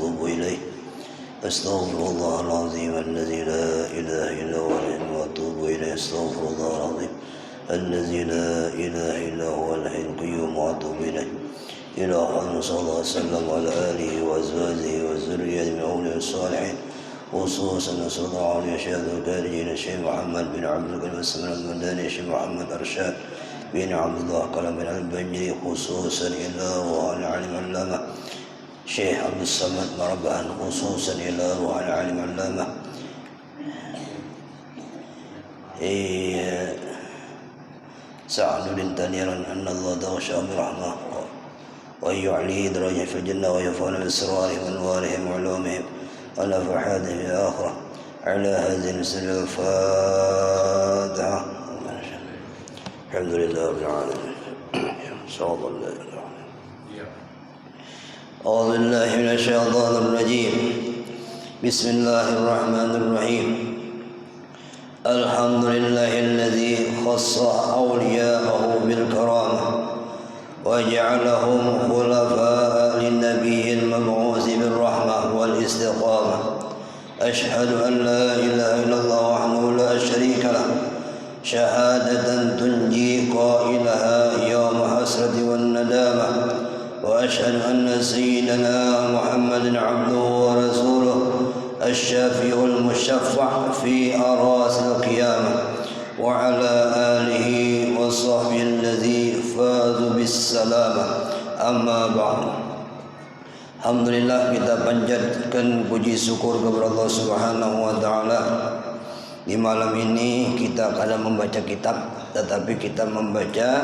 وأتوب إليه. أستغفر الله العظيم الذي لا إله إلا هو الحي وأتوب إليه. أستغفر الله العظيم الذي لا إله إلا هو الحي القيوم وأتوب إليه. إلى محمد صلى الله عليه وسلم وعلى آله وأزواجه وذريته من أولياء الصالحين، خصوصا صلى الله عليه وسلم الخارجين الشيخ محمد بن عبد الكريم السمر المدني، الشيخ محمد أرشاد بن عبد الله قلم بن البنجري، خصوصا إلى روح العالم علامة الشيخ عبد الصمد مربعا، خصوصا إلى روح العالم علامة سعد تنيرا أن الله تغشى برحمه وأن يعلي درجة في الجنة ويفعل بأسرارهم وأنوارهم وعلومهم على فرحاتهم في الآخرة. على هذه السنة الفاتحة. الحمد لله رب العالمين. صلى الله عليه وسلم. أعوذ بالله من الشيطان الرجيم. بسم الله الرحمن الرحيم. الحمد لله الذي خص أولياءه بالكرامة وجعلهم خلفاء للنبي المبعوث بالرحمة والاستقامة. أشهد أن لا إله إلا الله وحده لا شريك له، شهادة تنجي قائلها يوم حسرة والندامة. وأشهد أن سيدنا محمد عبده ورسوله الشافع المشفع في أراس القيامة، وعلى آله وصحبه الذي فازوا بالسلامة. أما بعد. Alhamdulillah, kita panjatkan puji syukur kepada Allah Subhanahu wa taala. Di malam ini kita kadang membaca kitab, tetapi kita membaca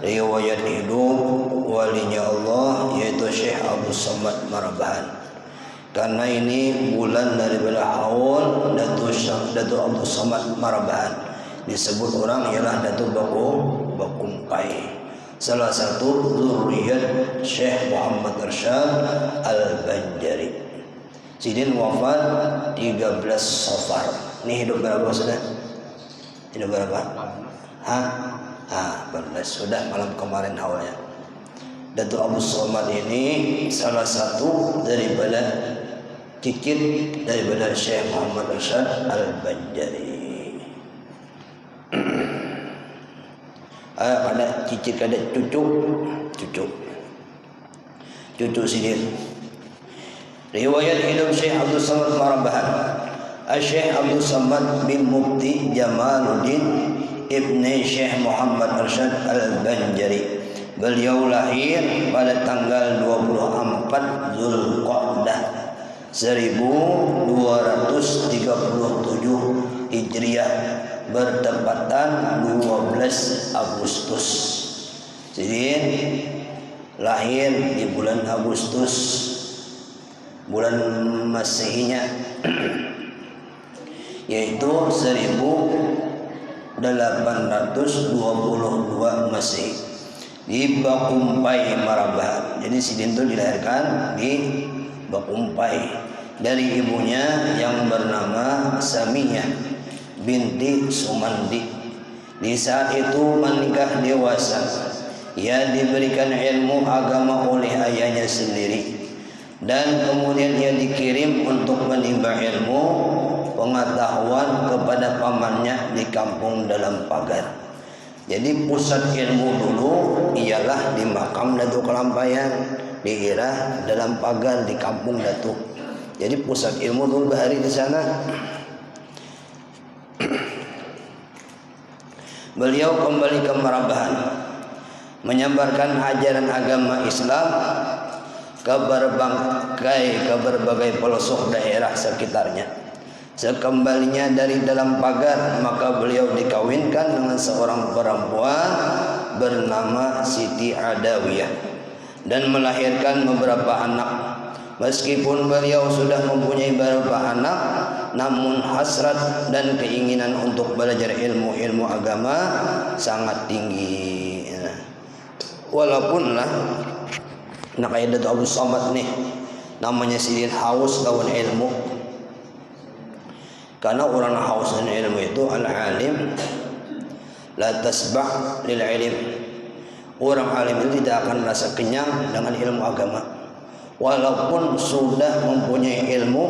riwayat hidup walinya Allah, yaitu Syekh Abdul Somad Marabahan. Karena ini bulan daripada haul Datuk Abdul Somad Marabahan. Disebut orang ialah Datuk Bakumpai, salah satu zuriyat Syekh Muhammad Arsyad Al-Banjari. Sidin wafat 13 Safar. Ini hidup berapa sudah? Hidup berapa? 14. Sudah malam kemarin haulnya. Datuk Abu Somad ini salah satu daripada cicit daripada Syekh Muhammad Arsyad Al-Banjari. Ada cicit, ada cucu sidin. Riwayat hidup Syekh Abdul Somad Marabahan. Syekh Abdul Somad bin Mufti Jamaluddin ibni Syekh Muhammad Arsyad Al-Banjari. Beliau lahir pada tanggal 24 Zulqa'dah 1237 Hijriah, bertepatan 12 Agustus. Jadi lahir di bulan Agustus, bulan Masehinya, yaitu 1822 Masehi di Bakumpai Marabahan. Jadi sidin itu dilahirkan di Bakumpai dari ibunya yang bernama Samiyah binti Sumandi. Di saat itu menikah dewasa, ia diberikan ilmu agama oleh ayahnya sendiri, dan kemudian ia dikirim untuk menimba ilmu pengetahuan kepada pamannya di kampung dalam pagar. Jadi pusat ilmu dulu ialah di makam Datuk Kelampayan, di Irah dalam pagar di kampung Datuk. Jadi pusat ilmu dulu bahari di sana. Beliau kembali ke Marabahan, menyebarkan ajaran agama Islam ke berbagai pelosok daerah sekitarnya. Sekembalinya dari dalam pagar, maka beliau dikawinkan dengan seorang perempuan bernama Siti Adawiyah dan melahirkan beberapa anak. Meskipun beliau sudah mempunyai beberapa anak, namun hasrat dan keinginan untuk belajar ilmu agama sangat tinggi. Walaupun lah nak kayak Datuk Abu Somad nih, namanya sidin haus lawan ilmu. Karena orang haus dengan ilmu itu al-alim la tasbah lil ilm. Orang alim itu tidak akan merasa kenyang dengan ilmu agama. walaupun sudah mempunyai ilmu,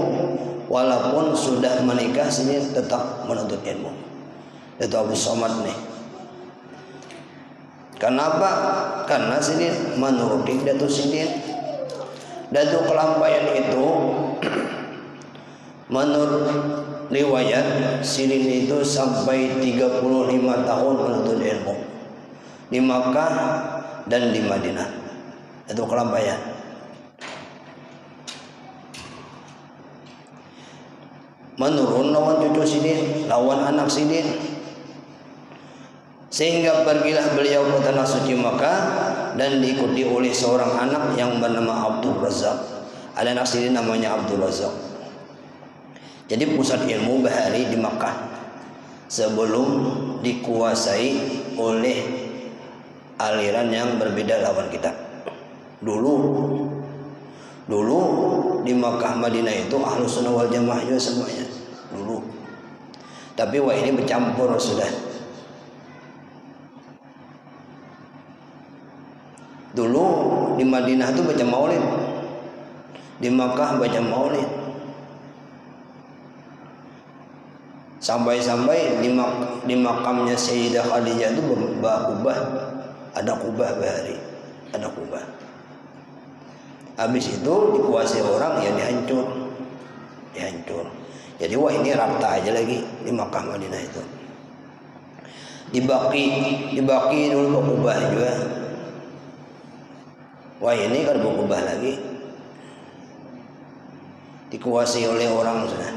walaupun sudah menikah, Sidin tetap menuntut ilmu. Itu Abu Somad nih. Kenapa? Karena Sidin menuruti Datuk Sidin. Datuk Kelampayan itu menurut riwayat Sidin itu sampai 35 tahun menuntut ilmu di Makkah dan di Madinah. Datuk Kelampayan. Menurun lawan cucu Sidin, lawan anak Sidin. Sehingga pergilah beliau ke tanah suci Makkah dan diikuti oleh seorang anak yang bernama Abdul Razak. Ada anak Sidin namanya Abdul Razak. Jadi pusat ilmu Bahari di Makkah sebelum dikuasai oleh aliran yang berbeda lawan kita. Dulu di Makkah Madinah itu Ahlus Sunnah wal Jamaah juga semuanya dulu. Tapi wah ini bercampur sudah. Dulu di Madinah itu baca maulid, di Makkah baca maulid, sampai-sampai di makamnya Sayyidah Khadijah itu kubah, ada kubah Bahari, ada kubah. Habis itu dikuasai orang ya dihancur. Jadi wah ini rata aja lagi di Makkah Madinah itu. Dibaki dulu kubah juga. Wah ini kan berubah lagi, dikuasai oleh orang sudah.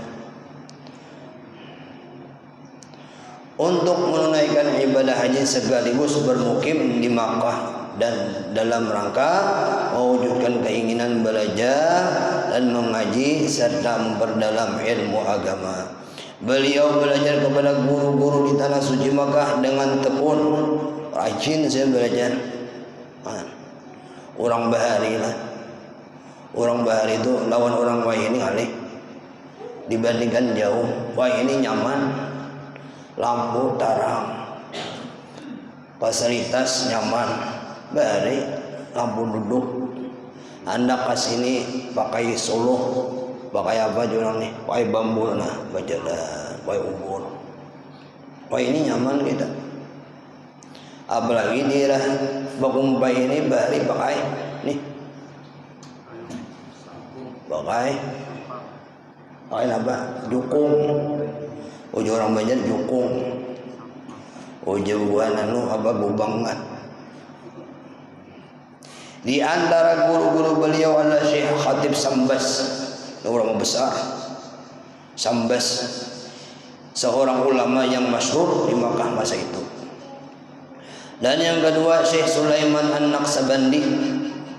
Untuk menunaikan ibadah haji sekaligus bermukim di Makkah dan dalam rangka mewujudkan keinginan belajar dan mengaji serta memperdalam ilmu agama. Beliau belajar kepada guru-guru di tanah suci Makkah dengan tekun, rajin saya belajar. Orang Bahari lah. Orang Bahari itu lawan orang Wai ini kali dibandingkan jauh. Wai ini nyaman, lampu tarang, fasilitas nyaman. Bahari lampu duduk. Anda kesini pakai solo, pakai apa juga nih? Pakai bambu nah, bajalan, pakai ubur. Wah ini nyaman kita. Apalagi di daerah Bakumpai ini Bahari pakai nih, pakai apa? Jukung. Uji orang Banjar jukung. Uji buah anu apa gubangan. Di antara guru-guru beliau adalah Syekh Khatib Sambas, ulama besar. Sambas, seorang ulama yang masyhur di Makkah masa itu. Dan yang kedua Syekh Sulaiman An-Naqsabandi.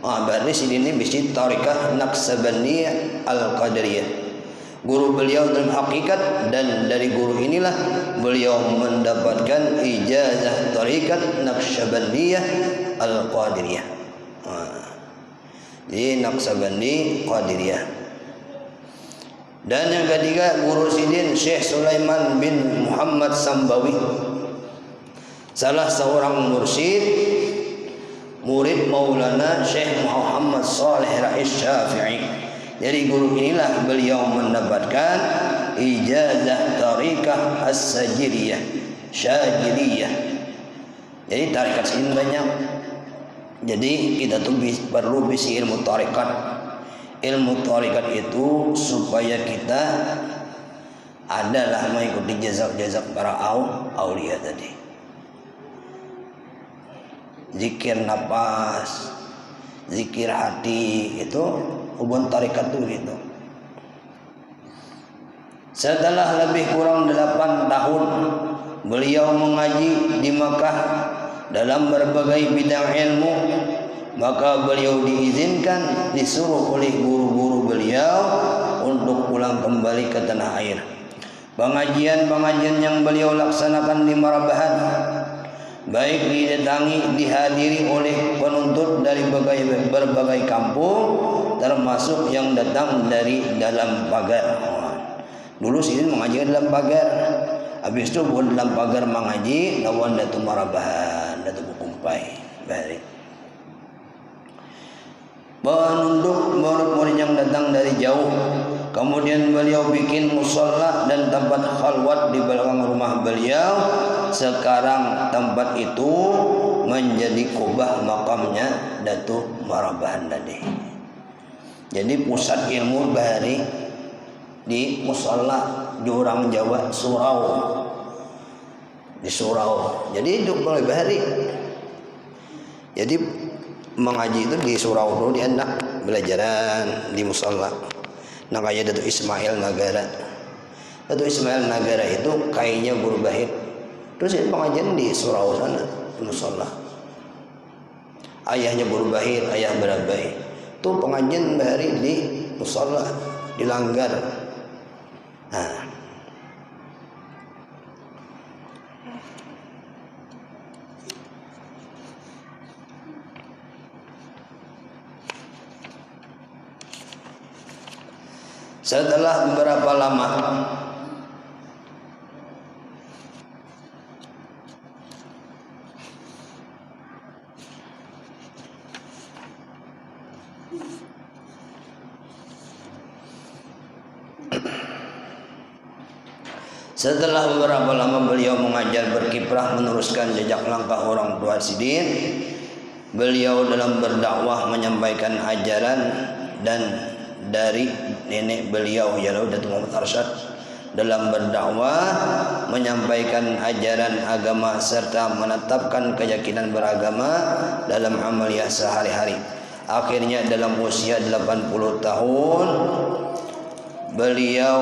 Berarti sini bisi tarikah Naqsabandiyah Al-Qadariyah. Guru beliau dalam hakikat, dan dari guru inilah beliau mendapatkan ijazah tarikat Naqsabandiyah Al-Qadariyah. Jadi Naqsabandi Qadariyah. Dan yang ketiga guru Sidin Syekh Sulaiman bin Muhammad Sambawi, salah seorang mursyid murid Maulana Syekh Muhammad Saleh Rais Syafi'i. Dari guru inilah beliau mendapatkan ijazah tarikah as-sajiriyah, syajiriyah. Jadi tarikat ini banyak. Jadi kita tuh perlu bisi ilmu tarikat. Ilmu tarikat itu supaya kita adalah mengikuti jazak-jazak para aulia tadi. Zikir nafas, zikir hati, itu hubungan tarikat itu gitu. Setelah lebih kurang 8 tahun beliau mengaji di Makkah dalam berbagai bidang ilmu, maka beliau diizinkan, disuruh oleh guru-guru beliau untuk pulang kembali ke tanah air. Pengajian-pengajian yang beliau laksanakan di Marabahan baik didatangi, dihadiri oleh penuntut dari berbagai kampung, termasuk yang datang dari dalam pagar. Dulu sini mengaji dalam pagar, habis itu bukan dalam pagar mengaji lawan Datuk Marabahan, Datuk Bukumpai, Bahari. menunduk murid-murid yang datang dari jauh. Kemudian beliau bikin musalla dan tempat khalwat di belakang rumah beliau. Sekarang tempat itu menjadi kubah makamnya Datuk Marabahan tadi. Jadi pusat ilmu bahari di musalla Jurang Jawa Surau. Di Surau. Jadi hidup mulai bahari. Jadi mengaji itu di Surau dulu, di anak belajaran di musalla. Nah kayak Datuk Ismail Nagara. Datuk Ismail Nagara itu kayaknya guru bahir. Terus dia pengajian di Surau sana, di musalla. Ayahnya guru bahir, ayah berabai. Itu pengajian bahari di musalla, di Langgar. Nah. Setelah beberapa lama beliau mengajar berkiprah meneruskan jejak langkah orang tua Sidin. Beliau dalam berdakwah menyampaikan ajaran dan dari nenek beliau yaitu Datuk Muhammad Arsyad dalam berdakwah menyampaikan ajaran agama serta menetapkan keyakinan beragama dalam amaliyah sehari-hari. Akhirnya dalam usia 80 tahun beliau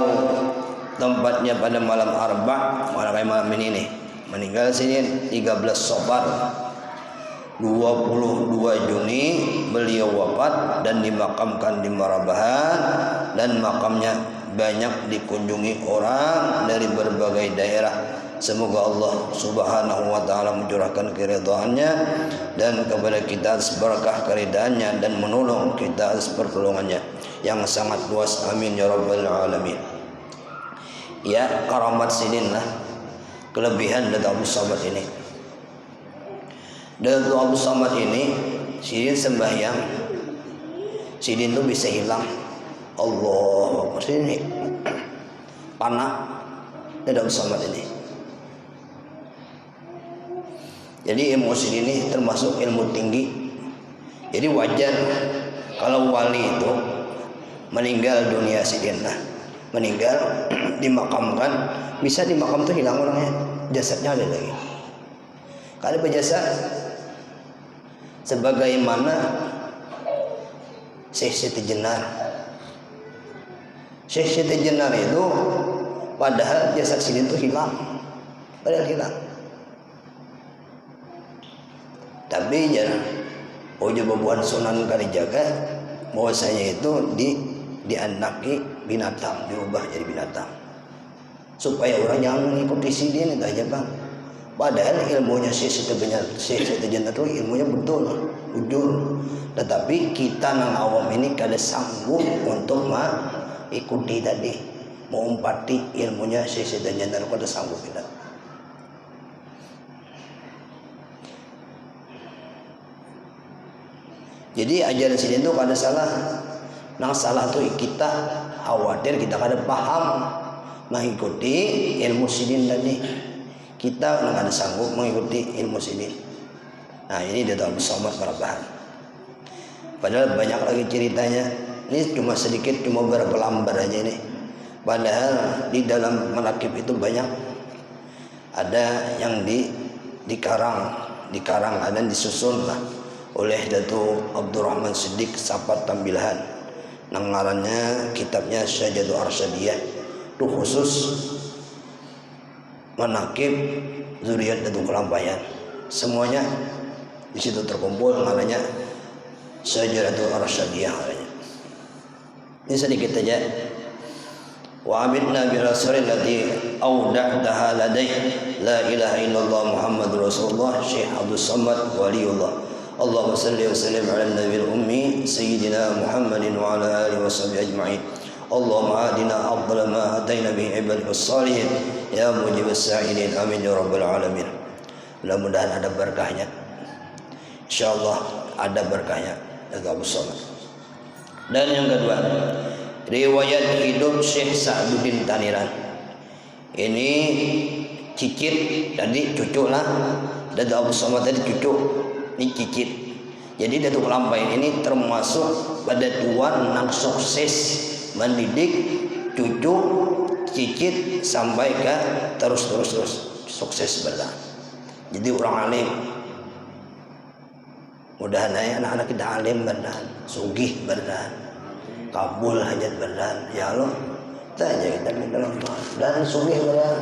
tempatnya pada malam Arba', malam ini nih, meninggal Senin 13 Safar 22 Juni beliau wafat dan dimakamkan di Marabahan, dan makamnya banyak dikunjungi orang dari berbagai daerah. Semoga Allah Subhanahu wa taala mencurahkan keridhaannya dan kepada kita berkah keridhaannya dan menolong kita pertolongannya yang sangat luas. Amin ya rabbal alamin. Ya, karamat Sidin lah, kelebihan Datuk Abdul Samad ini. Datuk Abdul Samad ini Sidin sembahyang, Sidin tuh bisa hilang. Allah, sini panah Datuk Abdul Samad ini. Jadi ilmu Sidin ini termasuk ilmu tinggi. Jadi wajar kalau wali itu meninggal dunia Sidin lah, meninggal dimakamkan, bisa dimakam tuh hilang orangnya, jasadnya ada lagi. Kalau berjasad sebagaimana Syekh Siti Jenar. Syekh Siti Jenar itu padahal jasad Sidin itu hilang, padahal hilang. Tapi jangan Ojo Babuan Sunan Kalijaga bahwasanya itu dianaki binatang, dirubah jadi binatang supaya orang jangan mengikuti Sidin itu aja bang. Padahal ilmunya Syekh Siti Jenar itu ilmunya betul, jujur. Tetapi kita nang awam ini kada sanggup untuk mengikuti tadi, mengumpati ilmunya Syekh Siti Jenar, kada sanggup kita. Jadi ajaran Sidin itu kada salah. Nang salah tuh kita khawatir kita kada paham mengikuti ilmu Sidin tadi. Kita nggak ada sanggup mengikuti ilmu Sidin. Nah ini Datuk Abdul Samad Marabahan. Padahal banyak lagi ceritanya. Ini cuma sedikit, cuma beberapa lambar aja ini. Padahal di dalam manakib itu banyak. Ada yang dikarang ada yang disusun lah oleh Datuk Abdurrahman Siddiq Sapat Tambilahan. Ngarannya kitabnya Syajadu Arsyadiyah. Itu khusus manakib zuriat Datuk Kelampayan. Semuanya di situ terkumpul, namanya Syajadu Arsyadiyah. Ini sedikit saja. Wa abidna bi rasulil lati awda'taha ladai la ilaha illallah Muhammadur Rasulullah Syekh Abdul Samad waliullah. Allahumma salli wa sallim ala nabiyil ummi sayyidina Muhammadin wa ala alihi wa sahbihi ajma'in. Allahumma adina afdala ma ataina bihi ibadika salihin ya mujibas sa'ilin. Amin ya rabbal alamin. Mudah-mudahan ada berkahnya. Insyaallah ada berkahnya. Datuk Abdul Samad. Dan yang kedua, riwayat hidup Syekh Sa'duddin Taniran. Ini cicit tadi cucu lah, Datuk Abu Somad tadi cucu, ini cicit. Jadi Datuk Lampain ini termasuk pada tuan yang sukses mendidik cucu cicit sampai ke terus sukses berdah. Jadi orang alim. Mudah-mudahan anak-anak kita alim berdah, sugih berdah, kabul hajat berdah. Ya Allah, saja kita minta Allah dan sugih berdah.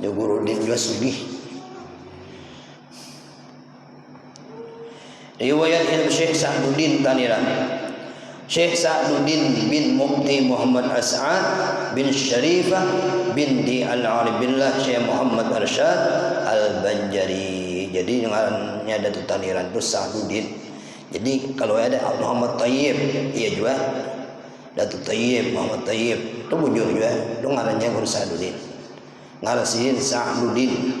Ya guru din juga sugih. Riwayat ilmu Syekh Sa'duddin Taniran. Syekh Sa'duddin bin Mufti Muhammad As'ad bin Syarifah binti Al-Aribillah Syekh Muhammad Arsyad Al-Banjari. Jadi dengarannya Datuk Taniran itu Sa'duddin. Jadi kalau ada Muhammad Tayyib, iya juga Datuk Tayyib, Muhammad Tayyib itu bujur juga, itu ngarannya Guru Sa'duddin. Ngarasin Sa'duddin.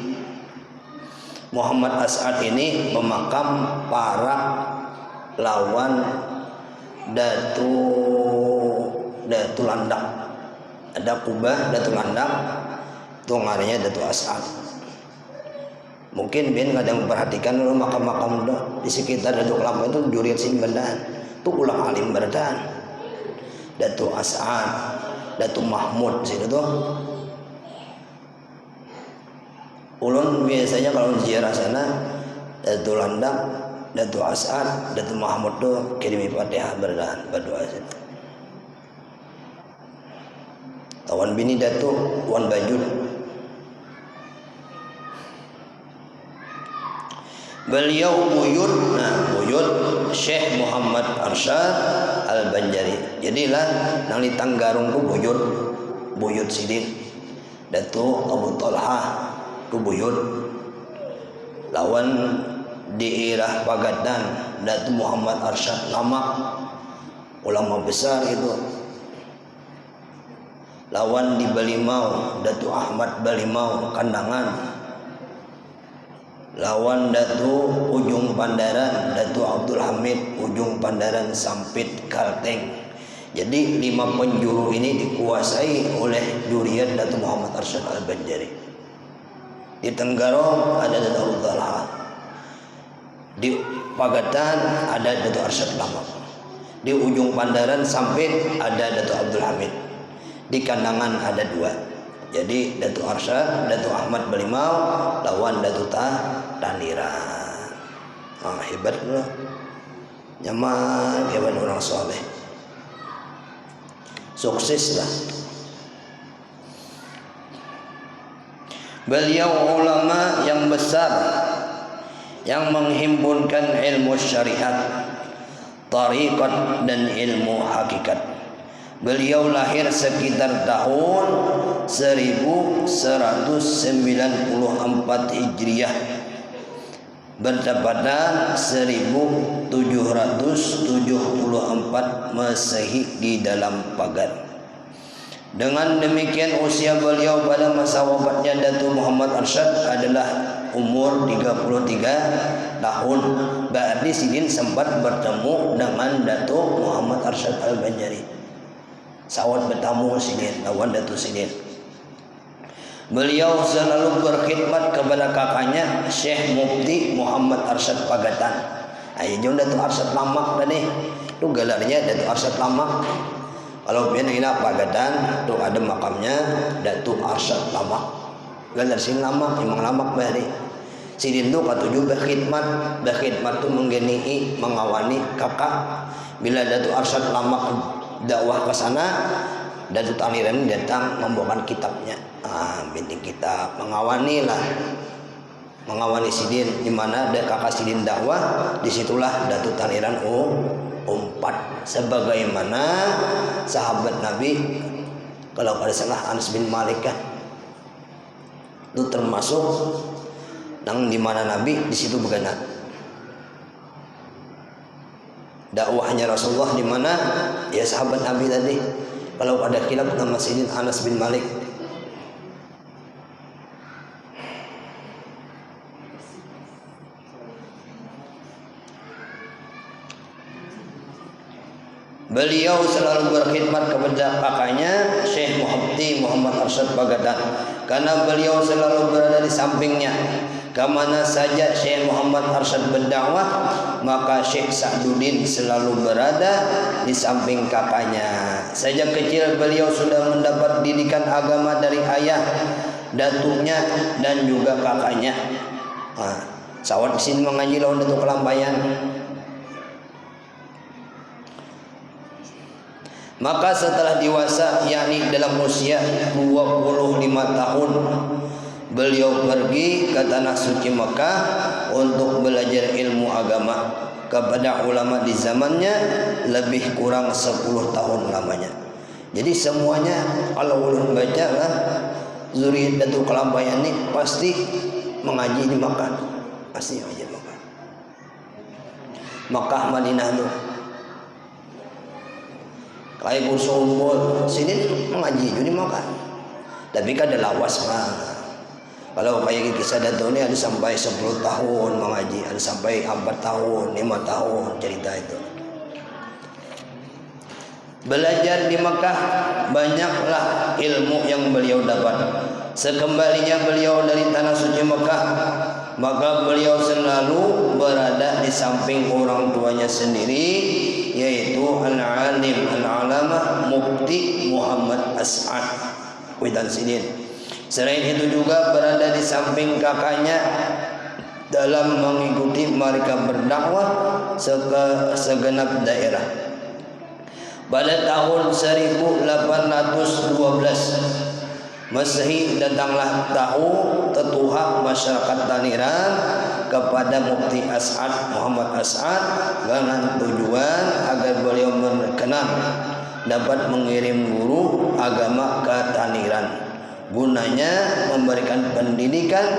Muhammad As'ad ini memakam para lawan Datu Landak. Ada Kubah, Datu Landak, itu ngarannya Datu As'ad. Mungkin Ben kadang memperhatikan makam-makam di sekitar Datu Kelapa itu juriat sini berdan, itu ulang alim berdan. Datu As'ad, Datu Mahmud situ tuh. Ulun biasanya kalau ziarah sana Datu Landak, Datu As'ad, Datu Mahmud tuh kirimi Fatihah berdan berdoa situ. Tawan bini Datu Wan Bajud. Beliau buyut Syekh Muhammad Arsyad Al-Banjari. Jadilah nang di Tanggarung ku buyut sidin. Datu Abu Talha ku buyut. Lawan di daerah Pagadan Datu Muhammad Arsyad Lamak, ulama besar itu. Lawan di Balimau Datu Ahmad Balimau Kandangan. Lawan Datu Ujung Pandaran Datu Abdul Hamid Ujung Pandaran Sampit Kalteng. Jadi 5 penjuru ini dikuasai oleh juriat Datu Muhammad Arsyad Al-Banjari. Di Tenggarong ada Datu Abu Talha. Di Pagatan ada Datu Arsyad Lamak. Di Ujung Pandaran Sampit ada Datu Abdul Hamid. Di Kandangan ada 2. Jadi Datu Arsyad, Datu Ahmad Balimau, lawan Datu Taniran. Hebat loh. Nyaman, hebat orang soleh. Sukses lah. Beliau ulama yang besar yang menghimpunkan ilmu syariat, tariqat dan ilmu hakikat. Beliau lahir sekitar tahun 1194 Hijriah bertepatan 1774 Masehi di dalam pagar. Dengan demikian usia beliau pada masa wafatnya Datu Muhammad Arsyad adalah umur 33 tahun. Berarti Sidin sempat bertemu dengan Datu Muhammad Arsyad Al-Banjari. Sawat bertamu Sidin, lawan Datu Sidin. Beliau selalu berkhidmat kepada kakaknya Syekh Mufti Muhammad Arsyad Pagatan. Ayo Datu Arsyad Lamak tadi. Itu gelarnya Datu Arsyad Lamak. Kalau pian ina Pagatan, tu ada makamnya Datu Arsyad Lamak. Gelar sing Lamak, emang Lamak bari. Sidin tu katuju berkhidmat tu menggenii, mengawani kakak. Bila Datu Arsyad Lamak dakwah ke sana, Datu Taniran datang membawakan kitabnya. Binti kitab, mengawani Sidin di mana ada kakak Sidin dakwah, disitulah Datu Taniran umpat sebagaimana sahabat Nabi. Kalau pada salah Anas bin Malik kan itu termasuk nang di mana Nabi di situ begana dakwahnya Rasulullah, di mana ya sahabat Nabi tadi. Kalau ada khilaf nama Sidin Anas bin Malik. Beliau selalu berkhidmat kepada kakaknya Syekh Muhammad Arsyad Baghdad, karena beliau selalu berada di sampingnya. Kemana saja Syekh Muhammad Arsyad berdakwah, maka Syekh Sa'duddin selalu berada di samping kakaknya. Sejak kecil beliau sudah mendapat didikan agama dari ayah, datuknya, dan juga kakaknya. Sawat di sini mengaji lawan datuk Kelampayan. Maka setelah dewasa, yakni dalam usia 25 tahun, beliau pergi ke tanah suci Mekah untuk belajar ilmu agama kepada ulama di zamannya, lebih kurang 10 tahun lamanya. Jadi semuanya kalau ulun baca lah, zuriat Datuk Kelampayan ini pasti mengaji di Mekah, pasti mengaji di Mekah. Mekah Madinah tu. Kayak Kusumbul sini mengaji jadi Mekah. Tapi kan ada lawas mah. Kalau kayak kisah Datuk ini ada sampai 10 tahun mengaji, ada sampai 4 tahun, 5 tahun cerita itu. Belajar di Mekah banyaklah ilmu yang beliau dapat. Sekembalinya beliau dari tanah suci Mekah, maka beliau selalu berada di samping orang tuanya sendiri, yaitu Al-Alim Al-Alamah Mufti Muhammad As'ad Witan Sidin. Selain itu juga berada di samping kakaknya dalam mengikuti mereka berdakwah segenap daerah. Pada tahun 1812 Masehi, datanglah tahu tetuha masyarakat Taniran kepada Mufti As'ad Muhammad As'ad dengan tujuan agar beliau berkenan dapat mengirim guru agama ke Taniran, gunanya memberikan pendidikan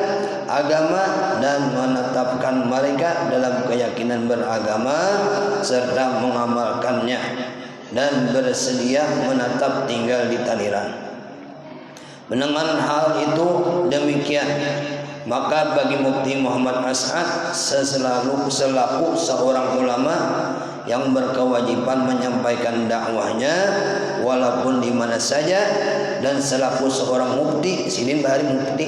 agama dan menetapkan mereka dalam keyakinan beragama serta mengamalkannya, dan bersedia menetap tinggal di Taniran. Mendengar hal itu demikian, maka bagi Mufti Muhammad As'ad selaku seorang ulama yang berkewajiban menyampaikan dakwahnya walaupun di mana saja, dan selaku seorang mufti, Sidin Bahari mufti.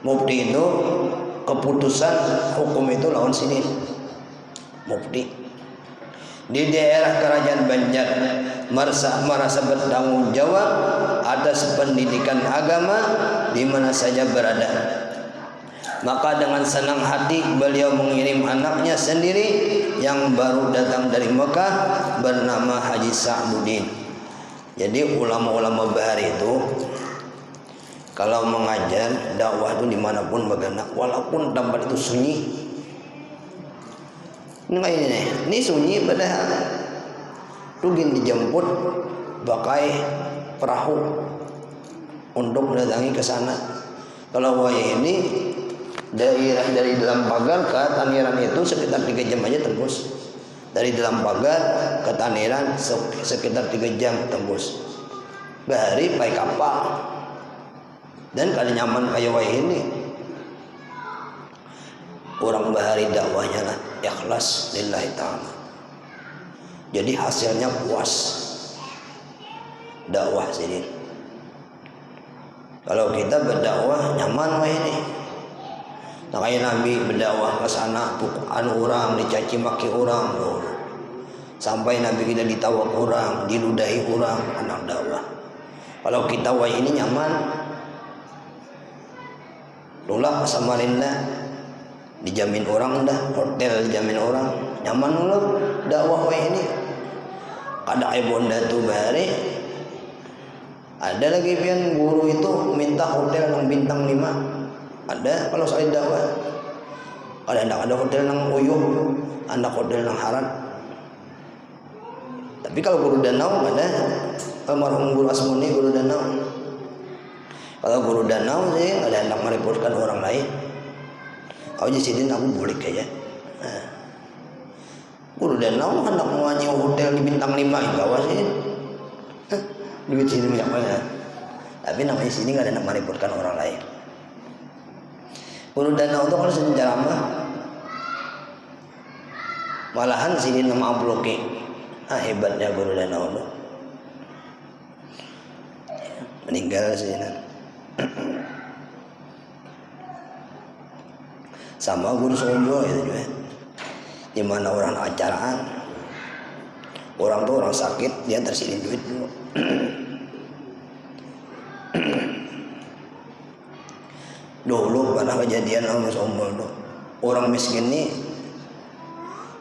Mufti itu keputusan hukum itu lawan Sidin. Mufti di daerah Kerajaan Banjar merasa bertanggung jawab atas pendidikan agama di mana saja berada. Maka dengan senang hati beliau mengirim anaknya sendiri yang baru datang dari Mekah bernama Haji Sa'duddin. Jadi ulama-ulama Bahari itu kalau mengajar dakwah itu dimanapun bagaimana, walaupun tempat itu sunyi. Ini sunyi padahal Rugin dijemput pakai perahu untuk mendatangi ke sana. Kalau ini daerah dari dalam pagar ke Taniran itu sekitar 3 jam aja tembus. Dari dalam pagar ke Taniran sekitar 3 jam tembus. Bahari pakai kapal. Dan kalau nyaman kayak ini, orang Bahari dakwahnya lah ikhlas lillahi ta'ala. Jadi hasilnya puas dakwah sini. Kalau kita berdakwah nyaman wah ini. Nah, kayak Nabi berdakwah ke sana, bukan orang dicaci maki orang, sampai Nabi kita ditawak orang, diludahi orang, anak dakwah. Kalau kita wah ini nyaman, lulak Samarinda dijamin orang dah, hotel dijamin orang, nyaman loh dakwah wah ini. Ada Bonda tu Bahari, ada lagi pian guru itu minta hotel yang bintang 5. Ada kalau saya dakwah. Ada hotel yang uyuh, ada hotel yang haram. Tapi kalau guru danau ada almarhum guru Asmuni, guru danau. Kalau guru danau sih ada hendak merepotkan orang lain. Kau jadi Sidin aku boleh kaya. Guru danau hendak menyewa hotel di bintang 5 bawah sih. Duit sini banyak banget. Tapi namanya sini nggak ada hendak merepotkan orang lain. Guru danau itu kalau sedang ceramah, malahan sini nama bloke Hebatnya guru dan Allah. Meninggal sih. Sama guru sombong itu juga. Di mana orang acaraan, orang tuh orang sakit dia tersirin duit dulu. Dulu pernah kejadian sama sombong tuh. Orang miskin nih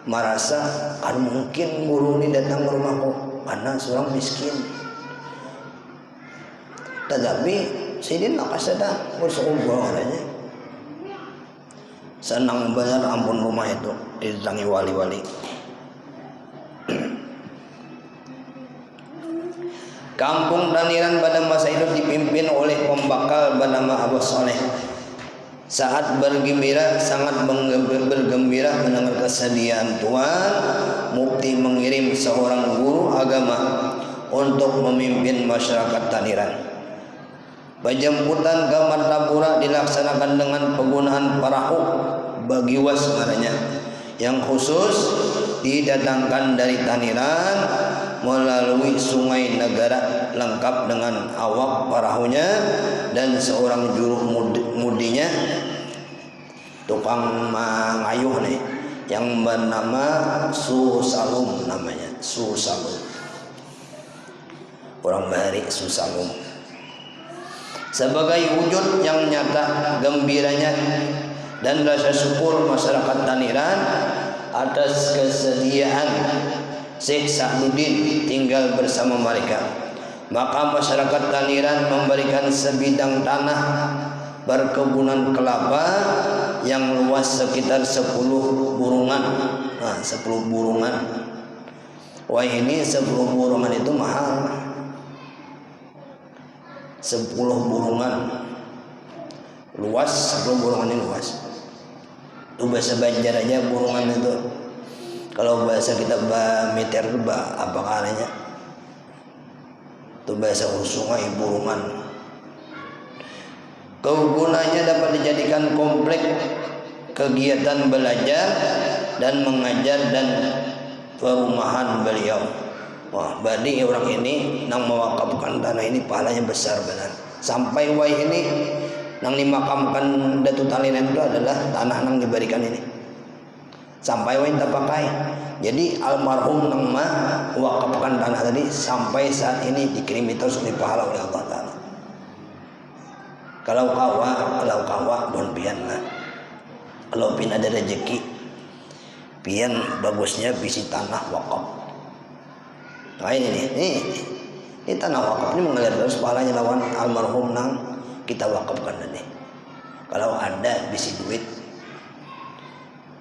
merasa kan mungkin guru ini datang ke rumahku karena seorang miskin. Tetapi Sidin nak sedang bersombong katanya. Senang benar ampun rumah itu didatangi wali-wali. Kampung Taniran pada masa itu dipimpin oleh pembakal bernama Abu Soleh. Saat bergembira, sangat bergembira mendengar kesediaan Tuhan, Mufti mengirim seorang guru agama untuk memimpin masyarakat Taniran. Penjemputan ke Martapura dilaksanakan dengan penggunaan perahu bagiwas namanya, yang khusus didatangkan dari Taniran melalui sungai negara lengkap dengan awak perahunya dan seorang juru mudinya, tukang mengayuh nih, yang bernama Susalum namanya, Susalum, orang Bahari Susalum. Sebagai wujud yang nyata gembiranya dan rasa syukur masyarakat Taniran atas kesediaan Syekh Sa'duddin tinggal bersama mereka, maka masyarakat Taniran memberikan sebidang tanah perkebunan kelapa yang luas sekitar 10 burungan. 10 burungan. Wah, ini 10 burungan itu mahal. 10 burungan luas, 10 burungan ini luas. Itu bahasa Banjar aja burungan itu. Kalau bahasa kita meter itu apa karanya? Itu bahasa sungai burungan. Kegunanya dapat dijadikan komplek kegiatan belajar dan mengajar dan perumahan beliau. Wah, berarti orang ini nang mewakafkan tanah ini pahalanya besar benar. Sampai wai ini nang dimakamkan Datu Taniran itu adalah tanah nang diberikan ini. Sampai wai tak pakai. Jadi almarhum nang mewakafkan tanah tadi sampai saat ini dikirim terus oleh pahala oleh Allah Taala. Kalau kawa bon pian lah. Kalau pian ada rezeki, pian bagusnya bisi tanah wakaf. Nah ini tanah wakaf ini mengalir terus pahalanya lawan almarhum nang kita wakafkan tadi. Kalau ada bisi duit,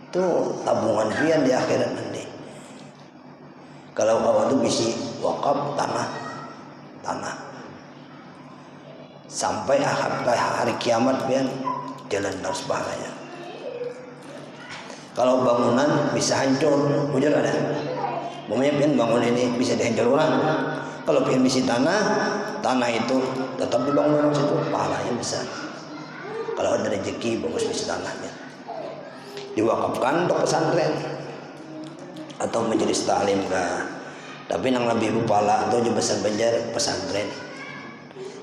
itu tabungan pian di akhirat nanti. Kalau kawa itu bisi wakaf tanah sampai hari kiamat pian jalan terus pahalanya. Kalau bangunan bisa hancur, bujur ada. Umumnya pian bangun ini bisa dihancur orang. Kalau pian bisi tanah itu tetap dibangun orang situ, pahalanya besar. Kalau ada rezeki bagus bisi tanahnya, diwakafkan untuk pesantren atau majelis taklim kah. Tapi yang lebih berpahala atau juga besar Banjar pesantren.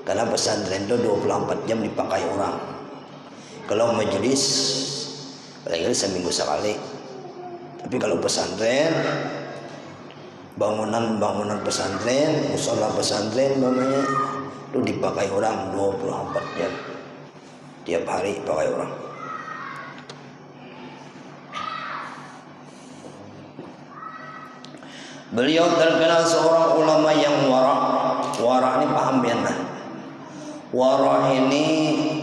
Karena pesantren itu 24 jam dipakai orang. Kalau majelis paling seminggu sekali. Tapi kalau pesantren, bangunan pesantren, musola pesantren namanya, itu dipakai orang 24 jam. Tiap hari pakai orang. Beliau terkenal seorang ulama yang wara. Wara ini paham ya nah. Wara ini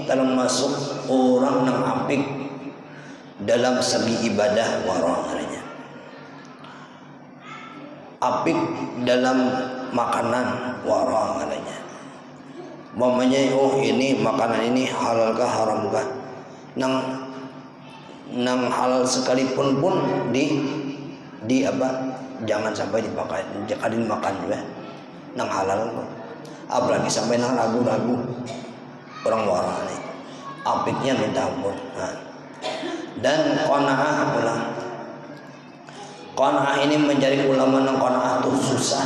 termasuk orang yang apik dalam segi ibadah, wara namanya. Apik dalam makanan, wara namanya. Mamanya ini makanan ini halalkah haramkah? Nang halal sekalipun pun di apa? Jangan sampai dipakai, jangan dimakan juga. Nang halal, apalagi sampai nang ragu-ragu orang wara nih. Apiknya minta ampun. Dan qanaah pula. Qanaah ini mencari ulama yang qanaah itu susah.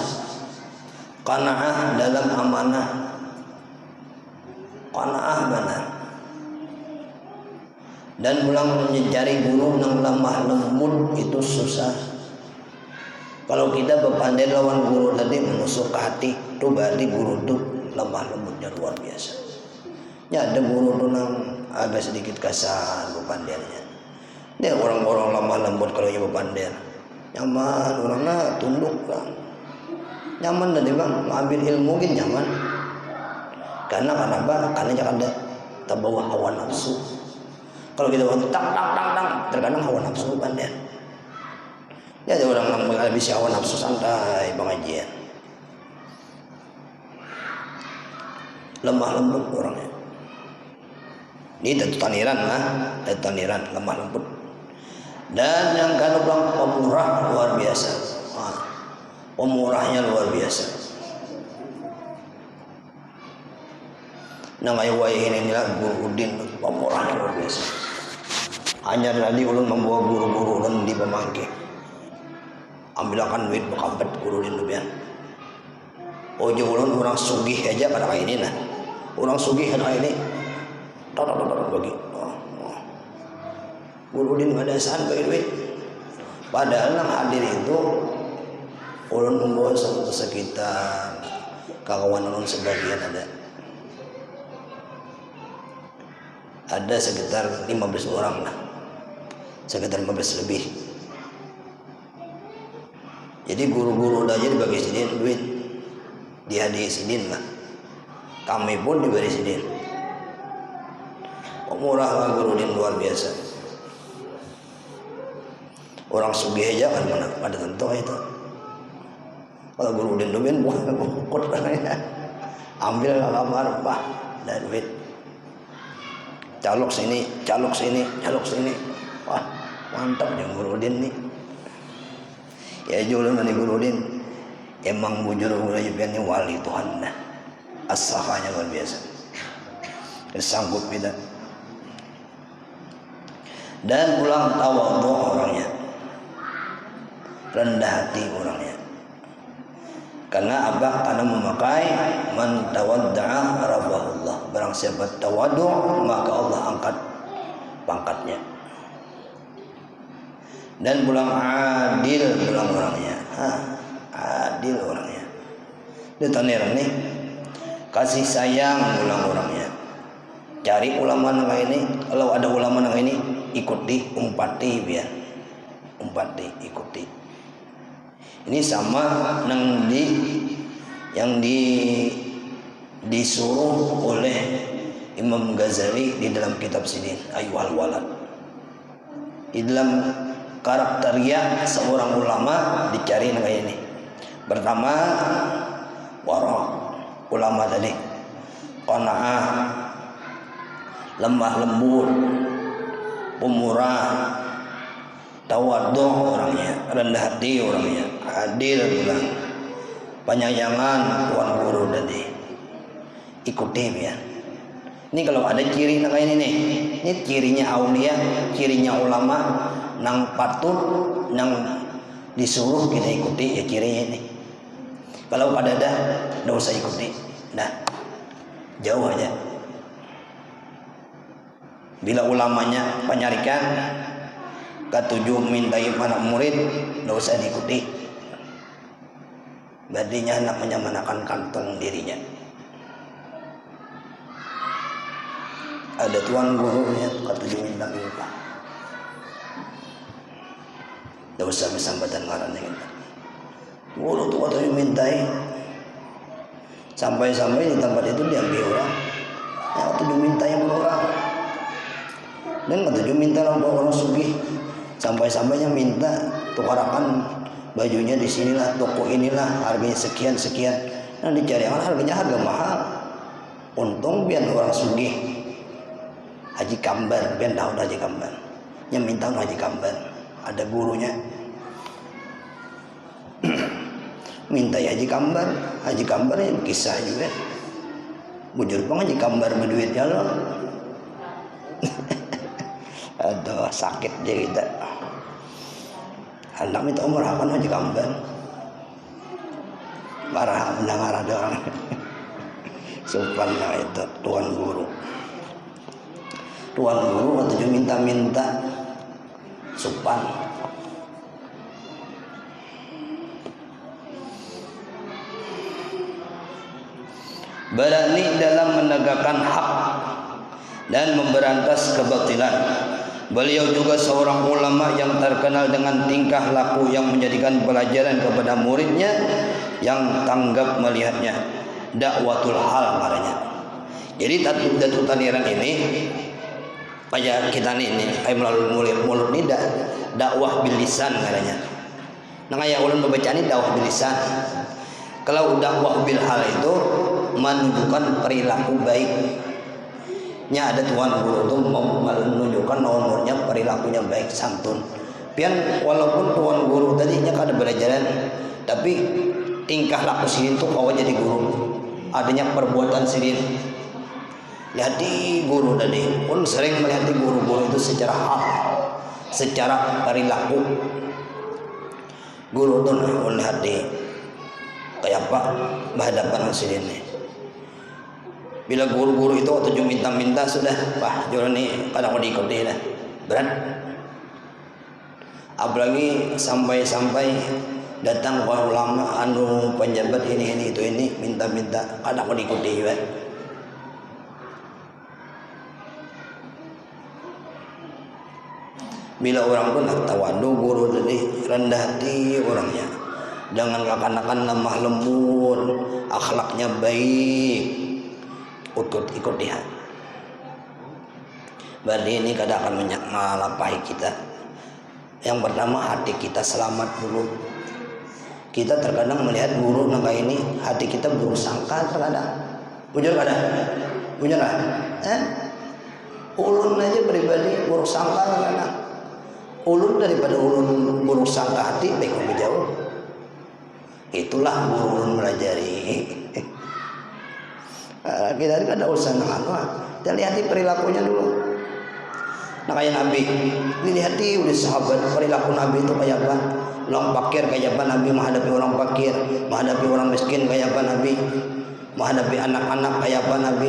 Qanaah dalam amanah, qanaah benar. Dan pulang mencari guru yang lemah lembut itu susah. Kalau kita berpandai lawan guru tadi menusuk ke hati, itu berarti guru itu lemah lembutnya luar biasa. Ya ada guru itu yang agak sedikit kasar berpandainya. Dia orang-orang lemah lembut kalau dia berpandai. Nyaman, orangnya tunduk lah. Nyaman tadi bang, ambil ilmu mungkin nyaman. Karena apa? Karena jangan ada terbawa hawa nafsu. Kalau kita tak, terkadang hawa nafsu berpandai. Ya ada orang yang menghabisi hawa nafsu santai pengajian. Lemah lembut orangnya. Ini taniran lah, taniran lemah lembut. Dan yang kalau bilang pemurah luar biasa. Pemurahnya luar biasa. Nah ayo ini lah guru udin pemurahnya luar biasa. Hanya tadi ulun membawa guru-guru ulun di pemangke. Ambilkan duit bekampet guru udin lebihan. Ojo ulun orang sugih aja pada kayak ini nah. Orang sugih pada ini. Bagi. Guru udin nggak ada saan bagi duit. Padahal yang hadir itu ulun membawa sekitar kawan ulun sebagian ada. Ada sekitar 15 orang lah. Sekitar 15 lebih. Jadi guru-guru aja dibagi sidin duit. Dihadiah sidin lah. Kami pun diberi sidin. Pemurah lah guru udin luar biasa. Orang sugih aja kan mana ada tentu itu. Kalau guru udin duit bukan bukut katanya. Ambil kamar pak dan duit. Calok sini. Wah mantap yang guru udin nih. Ya jualan dari guru udin. Emang bujur guru wali Tuhan dah. As-safanya luar biasa. Sanggup tidak. Dan pulang tawadhu orangnya. Rendah hati orangnya. Karena apa? Karena memakai man tawadda'a rabahullah. Barang siapa tawadhu maka Allah angkat pangkatnya. Dan pulang adil pulang orangnya. Adil orangnya. Dia tanya nih. Kasih sayang pulang orangnya. Cari ulama yang ini. Kalau ada ulama yang ini ikuti, umpati biar. Umpati, ikuti. Ini sama yang disuruh oleh Imam Ghazali di dalam kitab sini Ayyuhal Walad. Di dalam karakteria seorang ulama dicari kayak ini. Pertama warah, ulama tadi qanaah, lemah lembut, pemurah, tawadhu orangnya, rendah hati orangnya, adil pula, penyayangan tuan guru tadi. Ikuti ya. Ini kalau ada ciri kayak ini nih. Ini cirinya aulia, cirinya ulama, nang patut, nang disuruh kita ikuti ya cirinya ini. Kalau ada enggak usah ikuti. Nah, jauh aja. Bila ulamanya penyarikan ketujuh mintai anak murid enggak usah diikuti. Berarti hendak menyamanakan kantong dirinya. Ada tuan gurunya ketujuh minta lupa. Enggak usah bersambatan ngaran dengan guru tuh ketujuh mintai. Sampai-sampai di tempat itu diambil orang. Yang ketujuh minta yang orang. Dan ketujuh minta orang sugih. Sampai-sampainya minta tukarakan bajunya di sinilah, toko inilah, harganya sekian. Nah dicari harganya harga mahal. Untung biar orang sugih. Haji Kambar, biar tahu Haji Kambar. Yang minta Haji Kambar. Ada gurunya. Minta Haji Kambar yang kisah juga. Bujur pang Haji Kambar berduit ya loh. Aduh sakit jadi kita. hendak minta umrah kan aja gambar marah mendengar ada orang sopan lah itu tuan guru atau minta sopan. Berani dalam menegakkan hak dan memberantas kebatilan. Beliau juga seorang ulama yang terkenal dengan tingkah laku yang menjadikan pelajaran kepada muridnya yang tanggap melihatnya. Dakwatul hal namanya. Jadi Datuk Taniran ini kayak kita ini kayak melalui mulut ini dakwah bil lisan katanya. Nah kayak ulun membaca ini dakwah bil lisan. Kalau dakwah bil hal itu menunjukkan perilaku baik. Nya ada tuan guru itu menunjukkan nomornya perilakunya baik santun. Pian walaupun tuan guru tadinya kada belajaran, tapi tingkah laku silin itu kau jadi guru. Adanya perbuatan silin. Lihati guru tadi pun sering melihat guru-guru itu secara hal, secara perilaku. Guru itu melihat di kayak apa berhadapan silin ini. Bila guru-guru itu atau minta-minta sudah, wah jualan ini kadang mau diikuti dah berat. Apalagi sampai datang para ulama anu penjabat ini itu minta-minta kadang mau diikuti juga. Bila orang pun tawadu guru tadi rendah hati orangnya, dengan kanak-kanak lemah lembut, akhlaknya baik. Ikut dia. Berarti ini kadang akan melampaui kita. Yang pertama hati kita selamat dulu. Kita terkadang melihat guru naga ini hati kita bersangka terkadang. Bujur lah. Ulun aja pribadi bersangka terkadang. Ulun daripada ulun bersangka hati baik lebih jauh. Itulah guru ulun melajari. Kita ini ada usaha kita lihat perilakunya dulu. Nah kayak Nabi, dilihat udah sahabat perilaku Nabi itu kayak apa? Orang fakir kayak apa Nabi menghadapi orang fakir, menghadapi orang miskin kayak apa Nabi, menghadapi anak-anak kayak apa Nabi,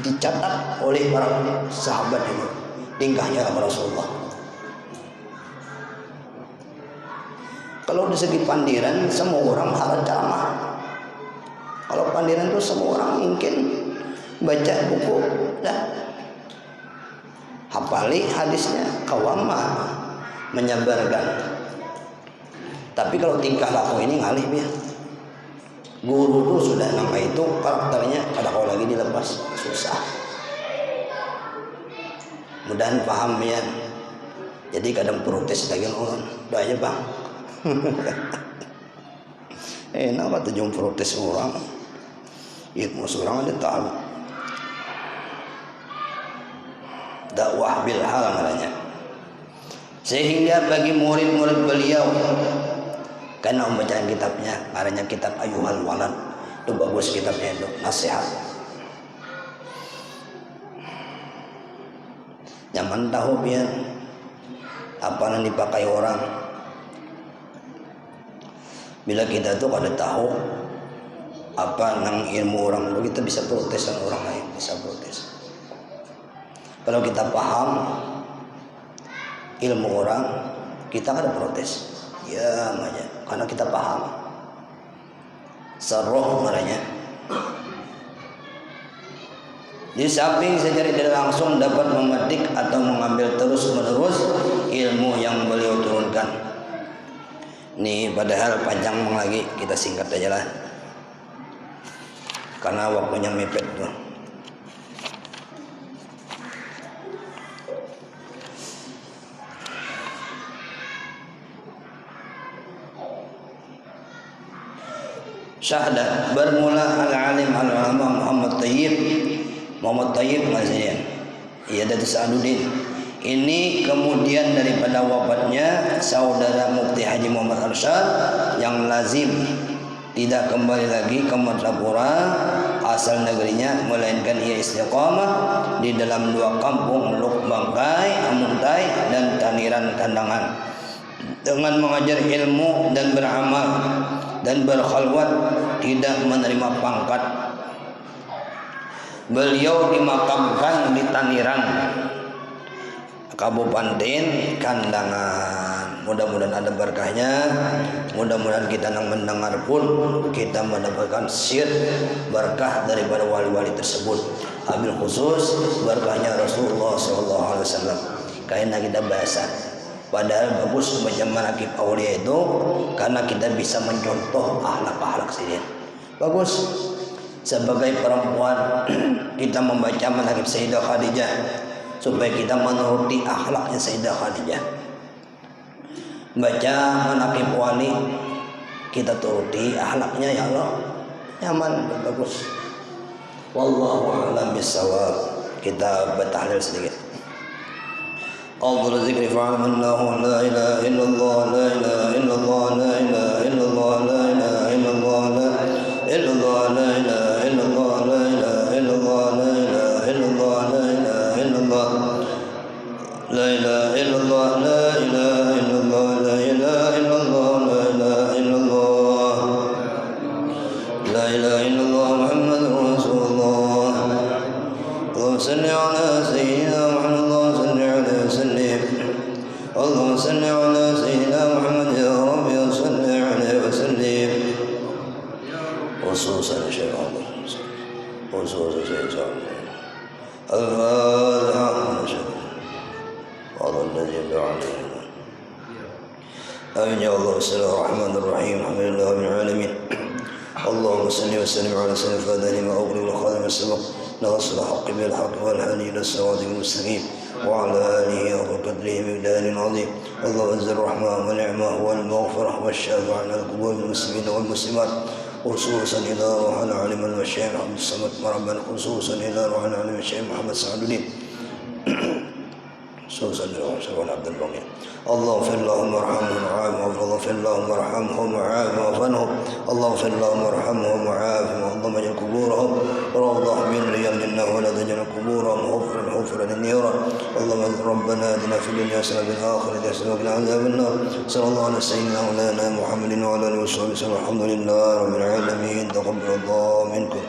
dicatat oleh para sahabat itu tingkahnya Rasulullah. Kalau di segi pandiran semua orang harus ceramah. Kalau pandiran itu semua orang mungkin baca buku dah hafali hadisnya kawama menyebarkan. Tapi kalau tingkah laku ini ngalih dia. Guru tuh sudah nampak itu karakternya kada kau lagi dilepas susah. Mudahan paham ya. Jadi kadang protes lagi orang doa aja bang. Enak tuh protes orang. Ilmu seorang ada tahu. Dakwah bil hal namanya. Sehingga bagi murid-murid beliau karena membacaan kitabnya, namanya kitab Ayyuhal Walad, itu bagus kitabnya itu, nasihat. Nyaman tahu biar apa yang dipakai orang. Bila kita tuh kada tahu apa nang ilmu orang itu, kita bisa protes dengan orang lain, bisa protes. Kalau kita paham ilmu orang, kita kada protes. Ya makanya karena kita paham. Seroh marahnya. Di samping secara tidak langsung dapat memetik atau mengambil terus-menerus ilmu yang beliau turunkan. Ini padahal panjang lagi, kita singkat aja lah. Karena waktunya mepet tuh. Syahadat bermula al-alim al-ulama Muhammad Tayyib maksudnya. Ia dari Sa'aduddin. Ini kemudian daripada wafatnya saudara Mufti Haji Muhammad Arsyad yang lazim tidak kembali lagi ke Madinah asal negerinya, melainkan ia istiqamah di dalam dua kampung Luk Bangkai, Amuntai dan Taniran Kandangan. dengan mengajar ilmu dan beramal dan berkhalwat, tidak menerima pangkat. Beliau dimakamkan di Taniran, Kabupaten Kandangan. Mudah-mudahan ada berkahnya. Mudah-mudahan kita yang mendengar pun kita mendapatkan sir berkah daripada wali-wali tersebut. Abil khusus berkahnya Rasulullah SAW. Karena kita bahasa. Padahal bagus baca manaqib aulia itu karena kita bisa mencontoh akhlak-akhlak sini. Bagus. Sebagai perempuan kita membaca manaqib Sayyidah Khadijah supaya kita menuruti akhlaknya Sayyidah Khadijah. Baca manaqib wali kita turuti akhlaknya, ya Allah, nyaman, bagus. Wallahu a'lam bissawab. Kita bertahlil sedikit. Afdhalu dzikri fa'amallahu la ilaha illallah la ilaha illallah la ilaha illallah la ilaha illallah la illallah la ilaha illallah la ilaha illallah la ilaha illallah la ilaha illallah la ilaha illallah la ilaha illallah la ilaha illallah la ilaha illallah la ilaha illallah Muhammadur Rasulullah. Allahumma salli ala sayyidina Muhammad, Allahumma salli ala sallim, Allahumma salli ala sayyidina Muhammad ya Rabbi salli alaihi wa sallim. خصوصا شيخ الله خصوصا شيخ الله الفاتحة وعلى الذي دعا عليه. آمين يا الله. بسم الله الرحمن الرحيم الحمد لله رب العالمين. اللهم صل وسلم على سيدنا الفاتح لما أغلق والخاتم السبق ناصر الحق بالحق والهادي إلى الصراط المستقيم وعلى آله وقدره مقدار عظيم. اللهم انزل الرحمة والنعمة والمغفرة والشافع على القبور المسلمين والمسلمات، خصوصا إلى روح العالم المشايخ عبد الصمد مرحبا، خصوصا إلى روح العالم المشايخ محمد سعد الدين، خصوصا إلى روح الشيخ عبد الباقي. اللهم اغفر اللهم ارحمهم وعافهم، اللهم اغفر اللهم ارحمهم وعافهم واعف عنهم، اللهم اغفر اللهم ارحمهم وعافهم، اللهم اجعل قبورهم روضة من رياض الجنة ولا تجعل قبورهم حفرا للنيران. اللهم ربنا آتنا في الدنيا حسنة وفي الآخرة حسنة وقنا عذاب النار. صلى الله على سيدنا مولانا محمد وعلى آله وصحبه وسلم. الحمد لله رب العالمين. تقبل الله منكم.